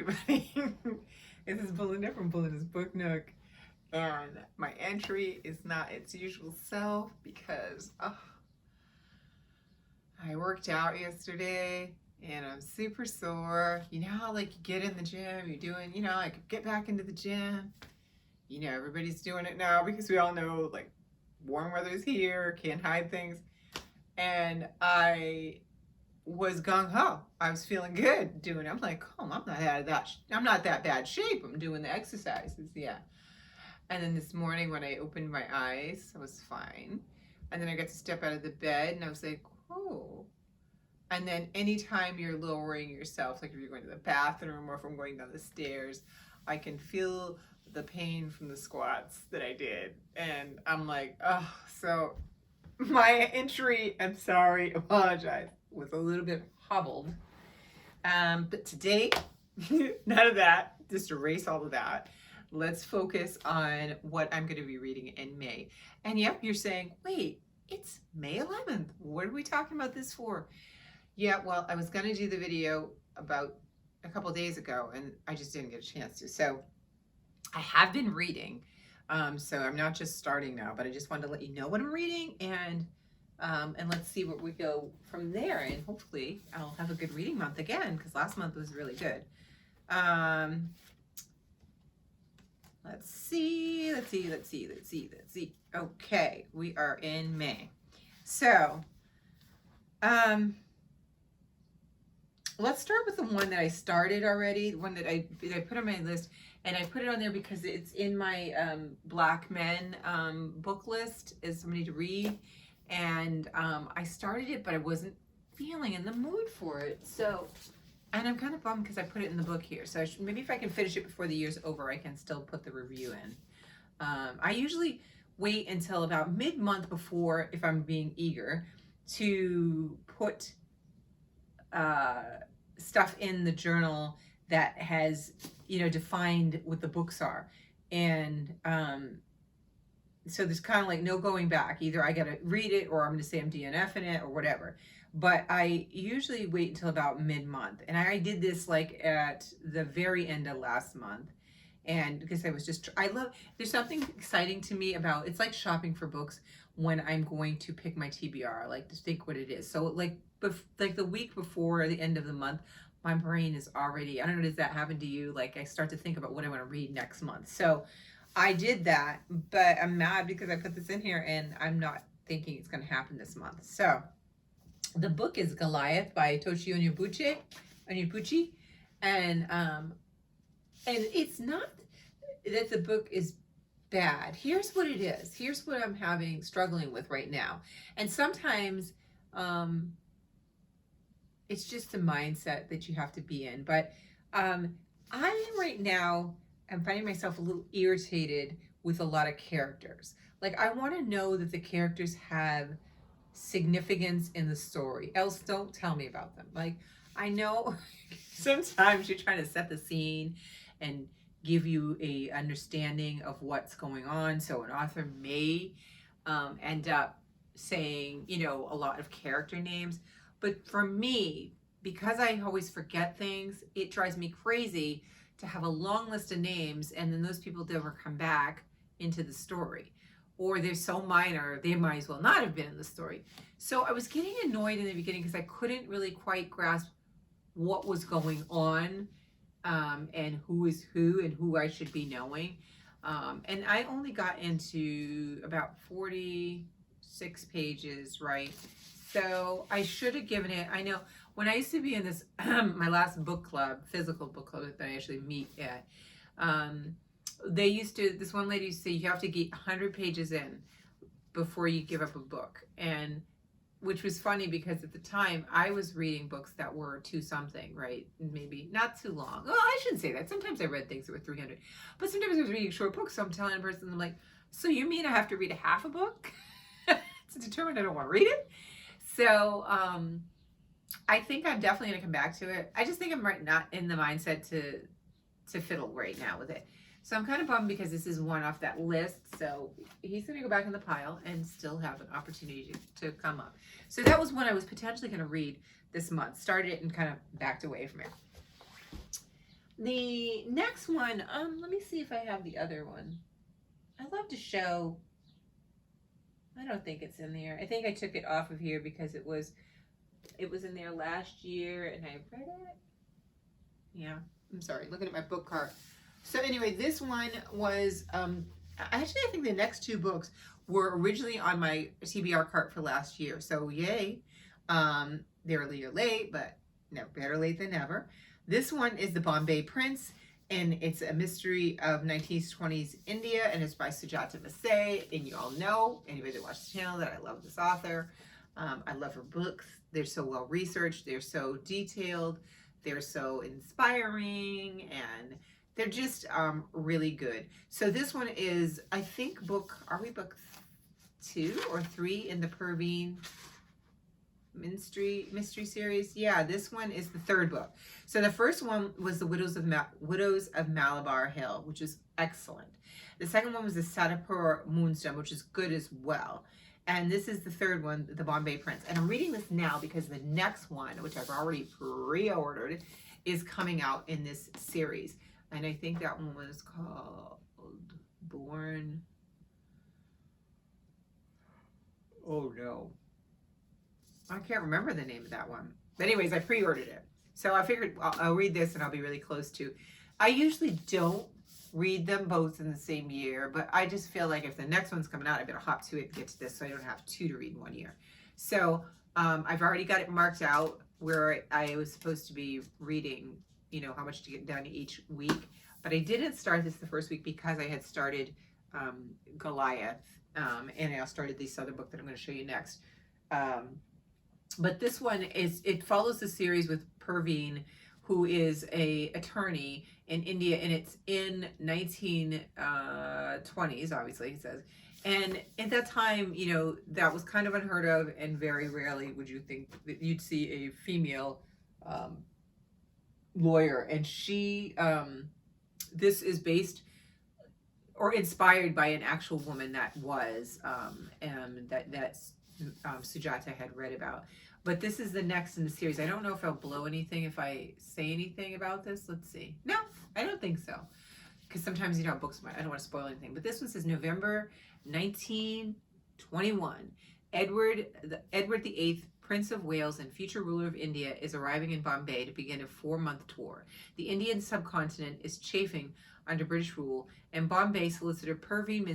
everybody. This is Belinda from Belinda's Book Nook, and my entry is not its usual self because I worked out yesterday and I'm super sore. You know how like you get in the gym, you're doing, like get back into the gym. Everybody's doing it now because we all know like warm weather's here, can't hide things. And I was gung ho. I was feeling good doing it. I'm like, I'm not I'm not that bad shape. I'm doing the exercises, yeah. And then this morning when I opened my eyes, I was fine. And then I got to step out of the bed and I was like, oh. And then anytime you're lowering yourself, like if you're going to the bathroom or if I'm going down the stairs, I can feel the pain from the squats that I did. And I'm like, so my entry, I'm sorry, apologize, was a little bit hobbled. But today, none of that, just erase all of that. Let's focus on what I'm going to be reading in May. And yep, you're saying, wait, it's May 11th. What are we talking about this for? Yeah, well, I was going to do the video about a couple days ago and I just didn't get a chance to. So I have been reading. So I'm not just starting now, but I just wanted to let you know what I'm reading and let's see where we go from there. And hopefully I'll have a good reading month again because last month was really good. Let's see. Okay, we are in May. So, let's start with the one that I started already, the one that I put on my list, and I put it on there because it's in my Black Men book list as somebody to read, and I started it, but I wasn't feeling in the mood for it, so, and I'm kind of bummed because I put it in the book here, so maybe if I can finish it before the year's over, I can still put the review in. I usually wait until about mid-month before, if I'm being eager, to put stuff in the journal that has, defined what the books are. And so there's kind of like no going back. Either I got to read it or I'm going to say I'm DNFing it or whatever. But I usually wait until about mid-month. And I did this like at the very end of last month. And because I was just, there's something exciting to me about, it's like shopping for books when I'm going to pick my TBR. I like to think what it is. So like the week before the end of the month, my brain is already, I don't know, does that happen to you? Like I start to think about what I want to read next month. So I did that, but I'm mad because I put this in here and I'm not thinking it's going to happen this month. So the book is Goliath by Toshio Onyebuchi. And it's not that the book is bad. Here's what it is. Here's what I'm struggling with right now. And sometimes, it's just a mindset that you have to be in. But I right now am finding myself a little irritated with a lot of characters. Like I want to know that the characters have significance in the story. Else don't tell me about them. Like I know sometimes you're trying to set the scene and give you a understanding of what's going on. So an author may end up saying, a lot of character names. But for me, because I always forget things, it drives me crazy to have a long list of names and then those people never come back into the story. Or they're so minor, they might as well not have been in the story. So I was getting annoyed in the beginning because I couldn't really quite grasp what was going on and who is who and who I should be knowing. And I only got into about 46 pages, right? So I should have given it, I know, when I used to be in this, my last book club, physical book club that I actually meet at, this one lady used to say you have to get 100 pages in before you give up a book. And which was funny because at the time I was reading books that were 2-something, right? Maybe not too long. Well, I shouldn't say that. Sometimes I read things that were 300, but sometimes I was reading short books. So I'm telling a person, I'm like, so you mean I have to read a half a book to determine I don't want to read it? So I think I'm definitely going to come back to it. I just think I'm not in the mindset to fiddle right now with it. So I'm kind of bummed because this is one off that list. So he's going to go back in the pile and still have an opportunity to come up. So that was one I was potentially going to read this month. Started it and kind of backed away from it. The next one, let me see if I have the other one. I'd love to show. I don't think it's in there. I think I took it off of here because it was in there last year and I read it. Yeah, I'm sorry, looking at my book cart. So anyway, this one was actually I think the next two books were originally on my TBR cart for last year. So yay. They're a little late, but no, better late than never. This one is The Bombay Prince, and it's a mystery of 1920s India, and it's by Sujata Masay. And you all know, anybody that watches the channel, that I love this author. I love her books. They're so well researched. They're so detailed. They're so inspiring, and they're just really good. So this one is, I think, are we book 2 or 3 in the Perveen mystery series? Yeah, this one is the 3rd book. So the first one was the Widows of Malabar Hill, which is excellent. The second one was the Satapur Moonstone, which is good as well. And this is the 3rd one, The Bombay Prince. And I'm reading this now because the next one, which I've already pre-ordered, is coming out in this series. And I think that one was called Born. Oh no. I can't remember the name of that one. But anyways, I pre-ordered it. So I figured I'll read this and I'll be really close to. I usually don't read them both in the same year, but I just feel like if the next one's coming out, I better hop to it and get to this so I don't have 2 to read in 1 year. So I've already got it marked out where I was supposed to be reading, how much to get done each week. But I didn't start this the first week because I had started Goliath, and I started this other book that I'm going to show you next. But this one it follows the series with Perveen, who is a attorney in India, and it's in 1920s, obviously, he says. And at that time, that was kind of unheard of, and very rarely would you think that you'd see a female lawyer. And she, this is based or inspired by an actual woman that was, and that's Sujata had read about. But this is the next in the series. I don't know if I'll blow anything if I say anything about this. Let's see. No, I don't think so. Because sometimes, books, I don't want to spoil anything. But this one says November 1921. Edward VIII, Prince of Wales and future ruler of India, is arriving in Bombay to begin a 4-month tour. The Indian subcontinent is chafing under British rule, and Bombay solicitor Perveen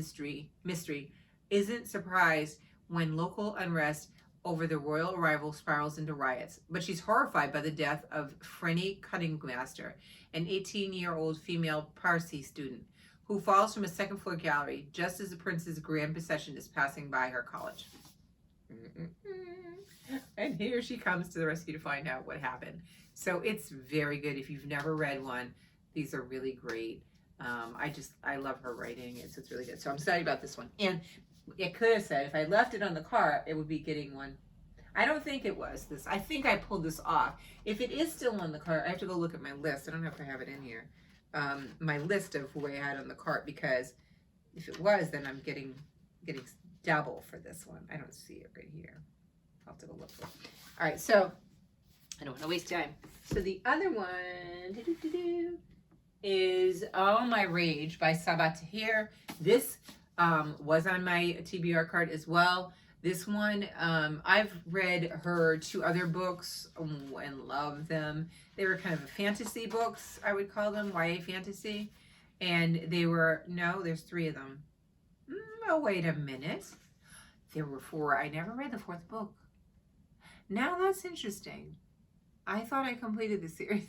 Mystery isn't surprised when local unrest over the royal arrival spirals into riots. But she's horrified by the death of Frenny Cuttingmaster, an 18-year-old female Parsi student, who falls from a second-floor gallery just as the prince's grand procession is passing by her college. And here she comes to the rescue to find out what happened. So it's very good. If you've never read one, these are really great. I love her writing. It's really good. So I'm excited about this one. And it could have said if I left it on the cart, it would be getting one. I don't think it was this. I think I pulled this off. If it is still on the cart, I have to go look at my list. I don't know if I have it in here. My list of who I had on the cart, because if it was, then I'm getting double for this one. I don't see it right here. I'll have to go look for it. All right, so I don't want to waste time. So the other one is All My Rage by Sabaa Tahir. This was on my TBR card as well. This one, I've read her 2 other books and love them. They were kind of fantasy books, I would call them, YA fantasy. And they were, no, there's 3 of them. Oh, wait a minute. There were 4. I never read the 4th book. Now that's interesting. I thought I completed the series.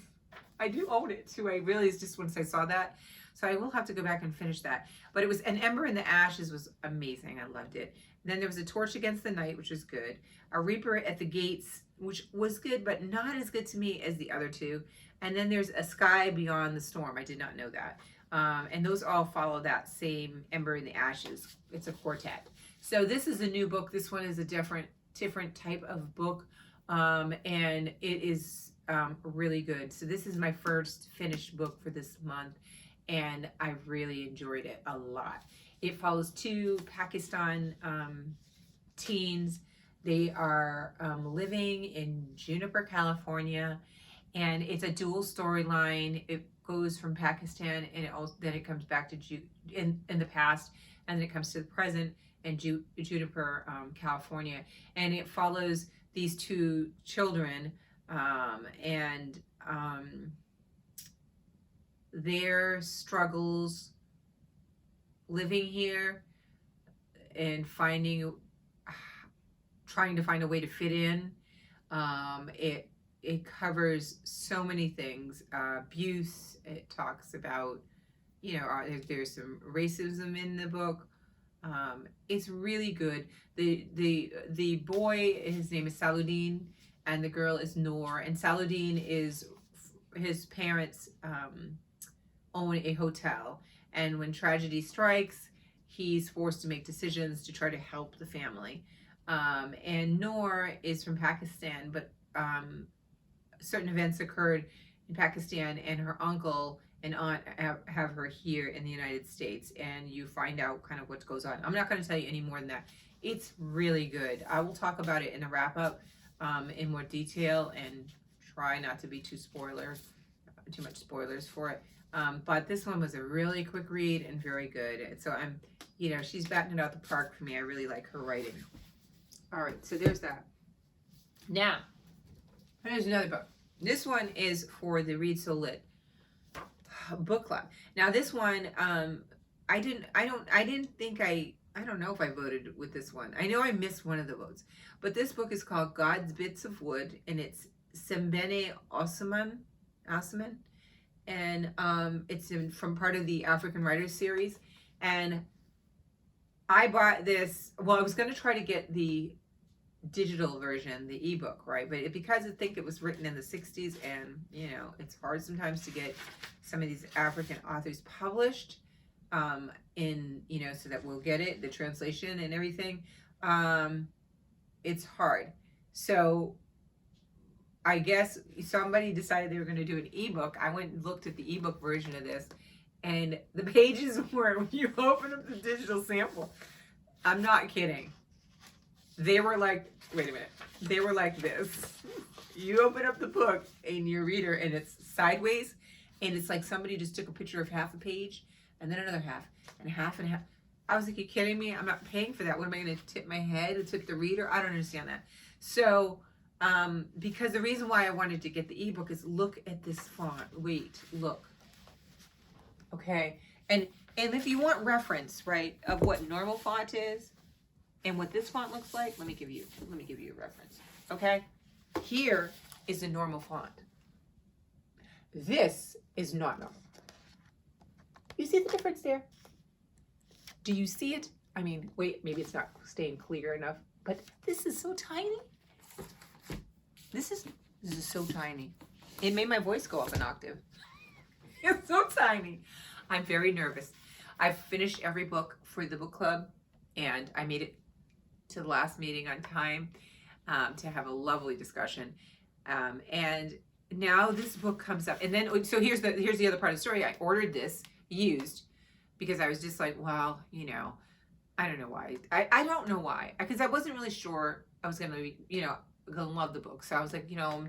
I do own it too. I realized just once I saw that. So I will have to go back and finish that. But it was An Ember in the Ashes was amazing. I loved it. Then there was A Torch Against the Night, which was good. A Reaper at the Gates, which was good, but not as good to me as the other 2. And then there's A Sky Beyond the Storm. I did not know that. And those all follow that same Ember in the Ashes. It's a quartet. So this is a new book. This one is a different type of book. And it is really good. So this is my first finished book for this month, and I really enjoyed it a lot. It follows 2 Pakistan teens. They are living in Juniper, California, and it's a dual storyline. It goes from Pakistan, and then it comes back to in the past, and then it comes to the present in Juniper, California, and it follows these two children, and their struggles living here and trying to find a way to fit in. It covers so many things. Abuse. It talks about, there's some racism in the book. It's really good. The boy, his name is Saluddin, and the girl is Noor. And Saluddin is his parents own a hotel, and when tragedy strikes, he's forced to make decisions to try to help the family. And Noor is from Pakistan, but certain events occurred in Pakistan, and her uncle and aunt have her here in the United States, and you find out kind of what goes on. I'm not going to tell you any more than that. It's really good. I will talk about it in a wrap up in more detail, and try not to be too much spoilers for it. But this one was a really quick read and very good. So she's batting it out the park for me. I really like her writing. All right, so there's that. Now, here's another book. This one is for the Read So Lit book club. Now, this one, I don't know if I voted with this one. I know I missed one of the votes, but this book is called God's Bits of Wood, and it's Sembene Osman, and it's from part of the African Writers series. And I bought this. Well, I was going to try to get the digital version, the ebook, right? But because I think it was written in the 60s, and it's hard sometimes to get some of these African authors published in, so that we'll get it, the translation and everything. It's hard. So I guess somebody decided they were going to do an ebook. I went and looked at the ebook version of this, and the pages were, when you open up the digital sample, I'm not kidding. They were like, wait a minute. They were like this. You open up the book in your reader, and it's sideways, and it's like somebody just took a picture of half a page and then another half and half and half. I was like, you kidding me? I'm not paying for that. What am I going to tip my head and tip the reader? I don't understand that. So, because the reason why I wanted to get the ebook is look at this font. Wait, look. Okay. And if you want reference, right, of what normal font is and what this font looks like, let me give you a reference. Okay? Here is the normal font. This is not normal. You see the difference there? Do you see it? I mean, wait, maybe it's not staying clear enough, but this is so tiny. This is so tiny. It made my voice go up an octave. It's so tiny. I'm very nervous. I've finished every book for the book club, and I made it to the last meeting on time to have a lovely discussion. And now this book comes up, and then so here's the other part of the story. I ordered this used because I was just like, well, I don't know why. I don't know why, because I wasn't really sure I was gonna be, gonna love the book. So I was like, I'm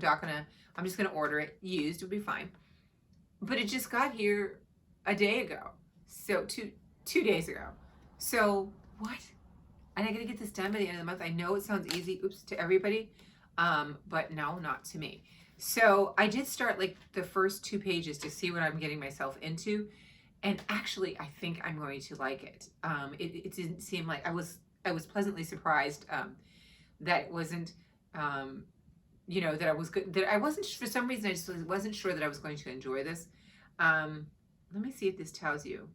just gonna order it used. It'll be fine. But it just got here a day ago. So two days ago. So what? And I gotta get this done by the end of the month. I know it sounds easy, to everybody, but no, not to me. So I did start like the first 2 pages to see what I'm getting myself into, and actually I think I'm going to like it. It didn't seem like I was pleasantly surprised that it wasn't that I was good. That I wasn't, for some reason I just wasn't sure that I was going to enjoy this. Let me see if this tells you.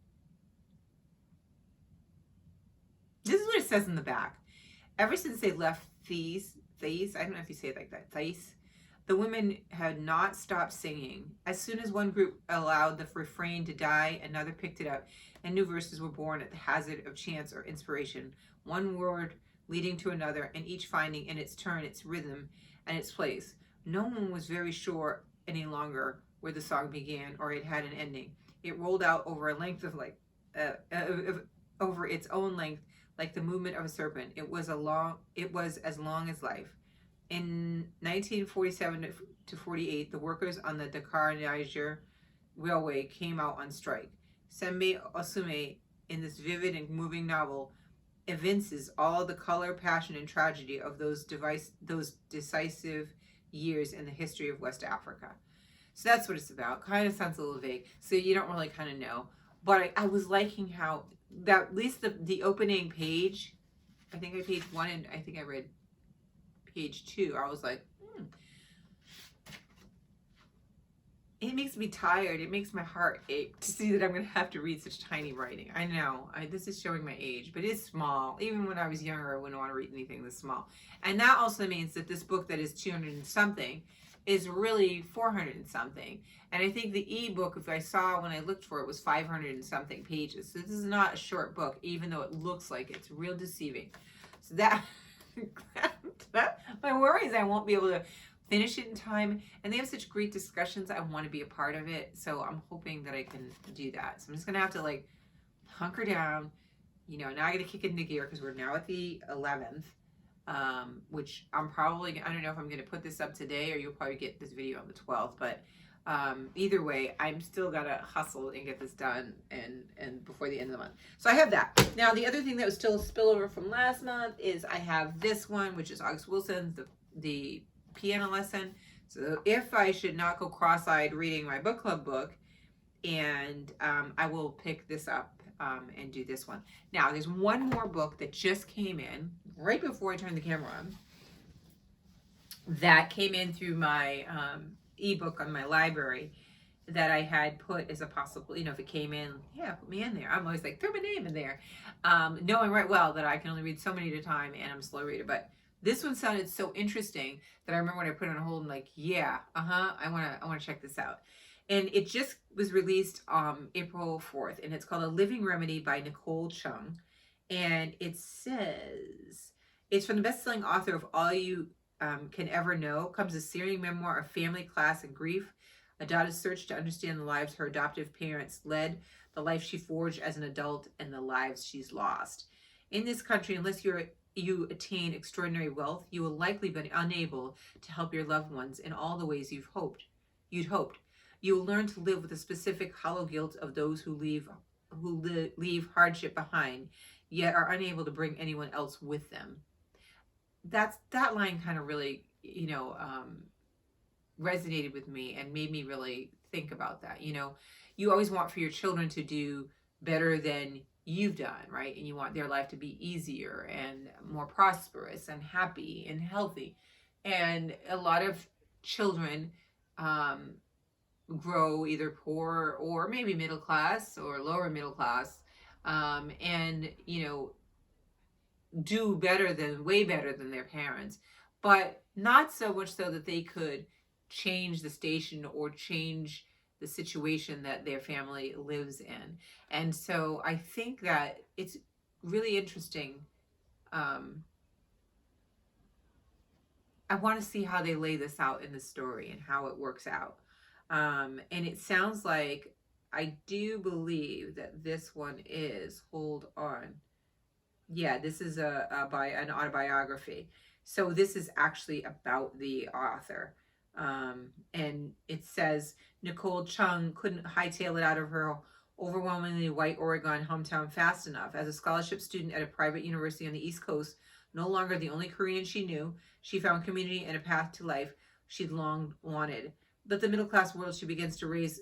This is what it says in the back. Ever since they left Thais, I don't know if you say it like that, Thais, the women had not stopped singing. As soon as one group allowed the refrain to die, another picked it up, and new verses were born at the hazard of chance or inspiration, one word leading to another, and each finding in its turn its rhythm and its place. No one was very sure any longer where the song began or it had an ending. It rolled out over a length of over its own length, like the movement of a serpent. It was as long as life. In 1947 to 48, the workers on the Dakar, Niger Railway came out on strike. Senbei Osume, in this vivid and moving novel, evinces all the color, passion, and tragedy of those decisive years in the history of West Africa. So that's what it's about. Kind of sounds a little vague, so you don't really kind of know. But I was liking how that, at least the opening page, I think I page 1 and I think I read page 2. I was like, it makes me tired. It makes my heart ache to see that I'm going to have to read such tiny writing. I know, this is showing my age, but it's small. Even when I was younger, I wouldn't want to read anything this small. And that also means that this book that is 200 and something is really 400 and something. And I think the ebook, if I saw when I looked for it, was 500 and something pages. So this is not a short book, even though it looks like it's real deceiving. So that, my worry is I won't be able to finish it in time. And they have such great discussions. I want to be a part of it. So I'm hoping that I can do that. So I'm just going to have to like hunker down. You know, now I got to kick it into gear because we're now at the 11th. Which I'm probably, I don't know if I'm going to put this up today or you'll probably get this video on the 12th, but either way, I'm still got to hustle and get this done and before the end of the month. So I have that. Now, the other thing that was still a spillover from last month is I have this one, which is August Wilson's, the piano lesson. So if I should not go cross-eyed reading my book club book, and I will pick this up and do this one. Now, there's one more book that just came in right before I turned the camera on. That came in through my ebook on my library that I had put as a possible, you know, if it came in, yeah, put me in there. I'm always like, throw my name in there. Knowing right well that I can only read so many at a time and I'm a slow reader. But this one sounded so interesting that I remember when I put it on hold and like, yeah, I wanna check this out. And it just was released April 4th, and it's called A Living Remedy by Nicole Chung. And it says, it's from the best-selling author of All You Can Ever Know, comes a searing memoir of family, class, and grief. Adada's search to understand the lives her adoptive parents led, the life she forged as an adult, and the lives she's lost. In this country, unless you attain extraordinary wealth, you will likely be unable to help your loved ones in all the ways you'd hoped. You will learn to live with the specific hollow guilt of those who leave hardship behind, yet are unable to bring anyone else with them. That line kind of really, you know, resonated with me and made me really think about that. You know, you always want for your children to do better than you've done, right? And you want their life to be easier and more prosperous and happy and healthy. And a lot of children grow either poor or maybe middle class or lower middle class, and, you know, do way better than their parents, but not so much so that they could change the station or change the situation that their family lives in. And so I think that it's really interesting. I want to see how they lay this out in the story and how it works out. And it sounds like, I do believe that this one is, hold on. Yeah, this is by an autobiography. So this is actually about the author. And it says, Nicole Chung couldn't hightail it out of her overwhelmingly white Oregon hometown fast enough. As a scholarship student at a private university on the East Coast, no longer the only Korean she knew, she found community and a path to life she'd long wanted. But the middle-class world she begins to raise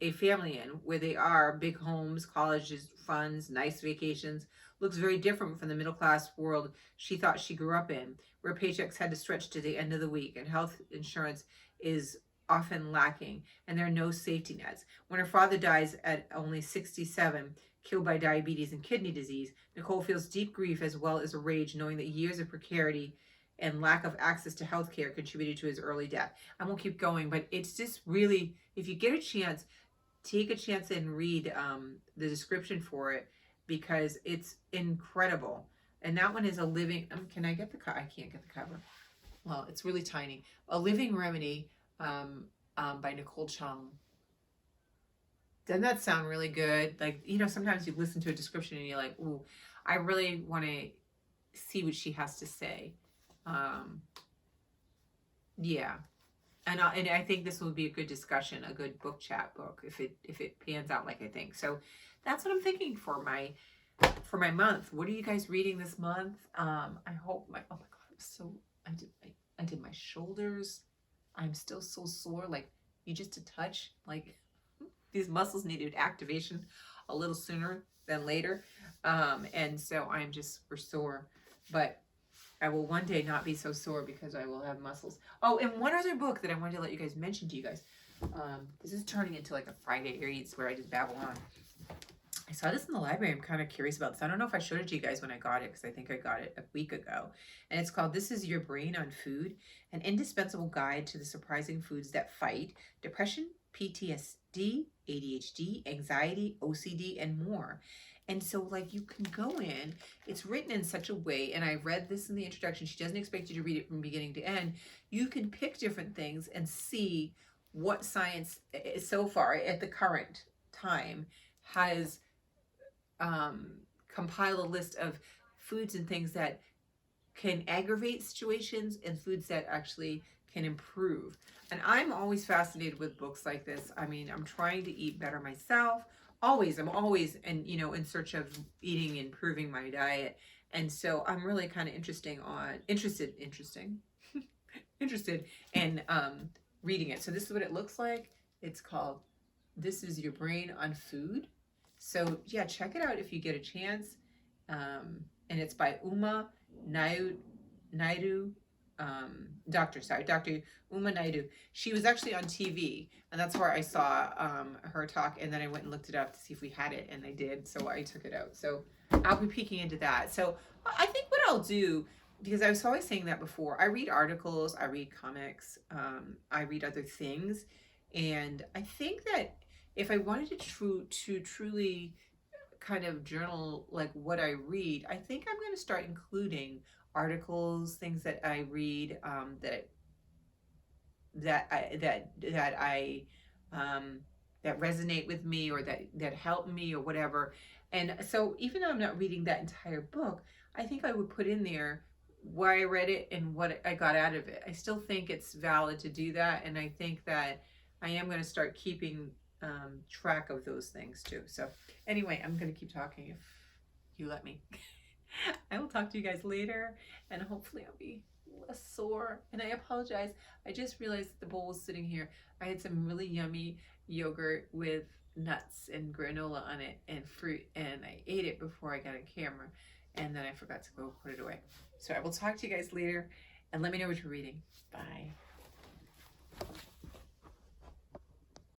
a family in, where they are big homes, colleges, funds, nice vacations, looks very different from the middle-class world she thought she grew up in, where paychecks had to stretch to the end of the week and health insurance is often lacking and there are no safety nets. When her father dies at only 67, killed by diabetes and kidney disease, Nicole feels deep grief as well as a rage, knowing that years of precarity and lack of access to health care contributed to his early death. I won't keep going, but it's just really, if you get a chance, take a chance and read the description for it, because it's incredible. And that one is A Living, can I get the cover? I can't get the cover. Well, it's really tiny. A Living Remedy by Nicole Chung. Doesn't that sound really good? Like, you know, sometimes you listen to a description and you're like, ooh, I really want to see what she has to say. Yeah. and I think this will be a good discussion, a good book chat book if it pans out like I think. So that's what I'm thinking for my month. What are you guys reading this month? I hope my, oh my God, I did my shoulders. I'm still so sore. Like, you just a touch, like these muscles needed activation a little sooner than later. And so I'm just super sore, but I will one day not be so sore because I will have muscles. Oh, and one other book that I wanted to let you guys mention to you guys. This is turning into like a Friday reads where I just babble on. I saw this in the library. I'm kind of curious about this. I don't know if I showed it to you guys when I got it, because I think I got it a week ago. And it's called This Is Your Brain on Food, an indispensable guide to the surprising foods that fight depression, PTSD, ADHD, anxiety, OCD, and more. And so, like, you can go in, it's written in such a way, and I read this in the introduction. She doesn't expect you to read it from beginning to end. You can pick different things and see what science so far at the current time has compile a list of foods and things that can aggravate situations and foods that actually can improve. And I'm always fascinated with books like this. I mean, I'm trying to eat better myself. I'm always in search of eating, improving my diet. And so I'm really kind of interested in reading it. So this is what it looks like. It's called This Is Your Brain on Food. So yeah, check it out if you get a chance. And it's by Uma Naidu, Dr. Uma Naidu. She was actually on TV, and that's where I saw her talk, and then I went and looked it up to see if we had it, and they did, so I took it out. So I'll be peeking into that. So I think what I'll do, because I was always saying that before, I read articles, I read comics, I read other things, and I think that if I wanted to truly kind of journal like what I read, I think I'm going to start including articles, things that I read, that resonate with me, or that help me, or whatever. And so even though I'm not reading that entire book, I think I would put in there why I read it and what I got out of it. I still think it's valid to do that, and I think that I am going to start keeping track of those things too. So anyway, I'm going to keep talking if you let me. I will talk to you guys later, and hopefully I'll be less sore. And I apologize. I just realized the bowl was sitting here. I had some really yummy yogurt with nuts and granola on it and fruit, and I ate it before I got on camera, and then I forgot to go put it away. So I will talk to you guys later, and let me know what you're reading. Bye.